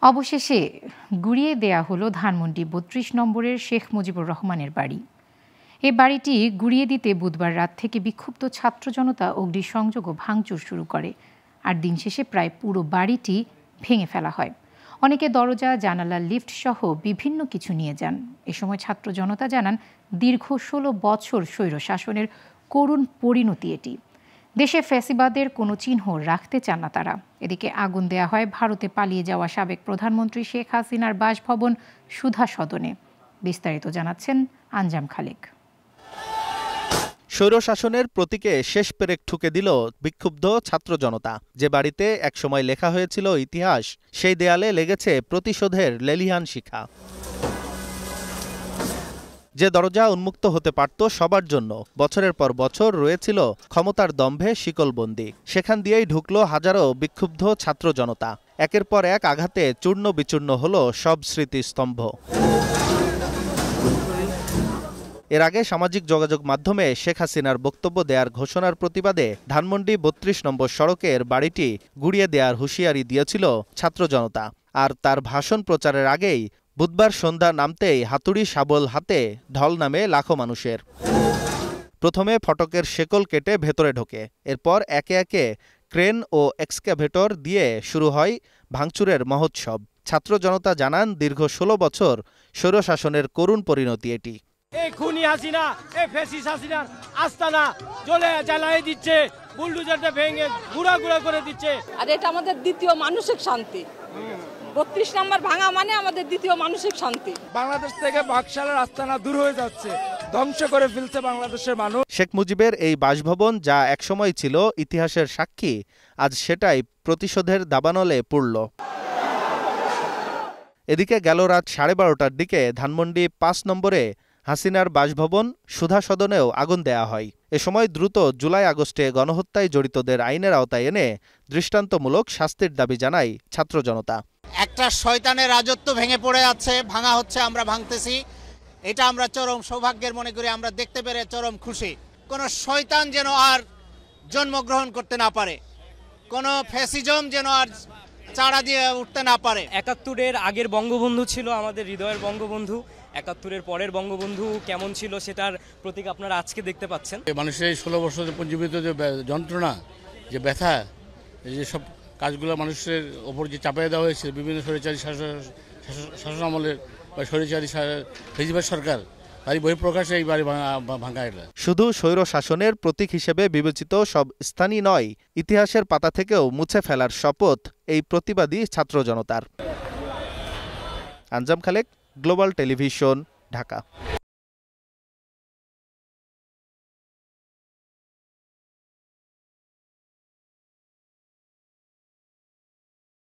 অবশেষে গুড়িয়ে দেয়া হলো ধানমন্ডি ৩২ নম্বরের শেখ মুজিবুর রহমানের বাড়ি। এই বাড়িটি গুড়িয়ে দিতে বুধবার রাত থেকে বিক্ষুব্ধ ছাত্র জনতা অগ্নিসংযোগ ও ভাঙচুর শুরু করে। আর দিন শেষে প্রায় পুরো বাড়িটি ভেঙে ফেলা হয়। অনেকে দরজা, জানালা, লিফট সহ বিভিন্ন কিছু নিয়ে যান। এ সময় ছাত্র জনতা জানান, দীর্ঘ ১৬ বছর স্বৈরশাসনের করুণ পরিণতি এটি। দেশে ফ্যাসিবাদের কোনো চিহ্ন রাখতে চান না তারা। এদিকে আগুন দেয়া হয় ভারতে পালিয়ে যাওয়া সাবেক প্রধানমন্ত্রী শেখ হাসিনার বাসভবন সুধা সদনে। বিস্তারিত জানাচ্ছেন আঞ্জাম খালেক। স্বৈরশাসনের প্রতীকে শেষ পেরেক ঠুকে দিল বিক্ষুব্ধ ছাত্র জনতা। যে বাড়িতে একসময় লেখা হয়েছিল ইতিহাস, সেই দেয়ালে লেগেছে প্রতিশোধের লেলিহান শিখা। যে দরজা উন্মুক্ত হতে পারত সবার জন্য, বছরের পর বছর রয়েছিল ক্ষমতার দম্ভে শিকলবন্দি। সেখান দিয়েই ঢুকলো হাজারো বিক্ষুব্ধ ছাত্র জনতা। একের পর এক আঘাতে চূর্ণ বিচূর্ণ হলো সব স্মৃতিস্তম্ভ। এর আগে সামাজিক যোগাযোগ মাধ্যমে শেখ হাসিনার বক্তব্য দেওয়ার ঘোষণার প্রতিবাদে ধানমন্ডি ৩২ নম্বর সড়কের বাড়িটি গুড়িয়ে দেওয়ার হুঁশিয়ারি দিয়েছিল ছাত্র জনতা। আর তার ভাষণ প্রচারের আগেই বুধবার সন্ধ্যা নামতেই হাতুড়ি শাবল হাতে ঢল নামে লাখো মানুষের। প্রথমে ফটকের শেকল কেটে ভেতরে ঢোকে, এরপর একে একে ক্রেন ও এক্সক্যাভেটর দিয়ে শুরু হয় ভাঙচুরের মহোৎসব। ছাত্র জনতা জানান, দীর্ঘ ১৬ বছর স্বৈরশাসনের করুণ পরিণতি এটি। এই খুনি হাসিনা, এই ফ্যাসিস্ট হাসিনার আস্তানা জ্বালিয়ে দিচ্ছে, বুলডোজারটা ভেঙে গুঁড়া করে দিচ্ছে। আর এটা আমাদের দ্বিতীয় মানসিক শান্তি। ৩২ নম্বর ভাঙা মানে আমাদের দ্বিতীয় মানসিক শান্তি। বাংলাদেশ থেকে বাকশালের আস্তানা দূর হয়ে যাচ্ছে, ধ্বংস করে ফেলছে বাংলাদেশের মানুষ। শেখ মুজিবের এই বাসভবন, যা একসময় ছিল ইতিহাসের সাক্ষী, আজ সেটাই প্রতিশোধের দাবানলে পড়ল। এদিকে গেল রাত 12:30টার দিকে ধানমন্ডি ৫ নম্বরে হাসিনার বাসভবন সুধা সদনেও আগুন দেয়া হয়। এ সময় দ্রুত জুলাই আগস্টে গণহত্যায় জড়িতদের আইনের আওতায় এনে দৃষ্টান্তমূলক শাস্তির দাবি জানায় ছাত্র জনতা। একটা শয়তানের রাজত্ব ভেঙে পড়ে আছে, ভাঙা হচ্ছে, আমরা ভাঙতেছি। এটা আমরা চরম সৌভাগ্যের মনে করি, আমরা দেখতে পেরে চরম খুশি। কোনো শয়তান যেন আর জন্মগ্রহণ করতে না পারে, কোনো ফ্যাসিজম যেন আর চাড়া দিয়ে উঠতে না পারে। ৭১-এর আগের বঙ্গবন্ধু ছিল আমাদের হৃদয়ের বঙ্গবন্ধু। ৭১-এর পরের বঙ্গবন্ধু কেমন ছিল সেটার প্রতীক আপনারা আজকে দেখতে পাচ্ছেন। মানুষের ১৬ বছর পঞ্জীবিত যে যন্ত্রণা, যে ব্যথা, যে সব কাজগুলো মানুষের ওপর যে চাপিয়ে দেওয়া হয়েছে বিভিন্ন স্বৈরাচারী শাসন আমলের বা স্বৈরাচারী ফেসিবাদ সরকার, তারই বহিঃপ্রকাশে এই বাড়ি ভাঙা। এটা শুধু স্বৈর শাসনের প্রতীক হিসেবে বিবেচিত সব স্থানই নয়, ইতিহাসের পাতা থেকেও মুছে ফেলার শপথ এই প্রতিবাদী ছাত্র জনতার। আঞ্জাম খালেক, গ্লোবাল টেলিভিশন, ঢাকা।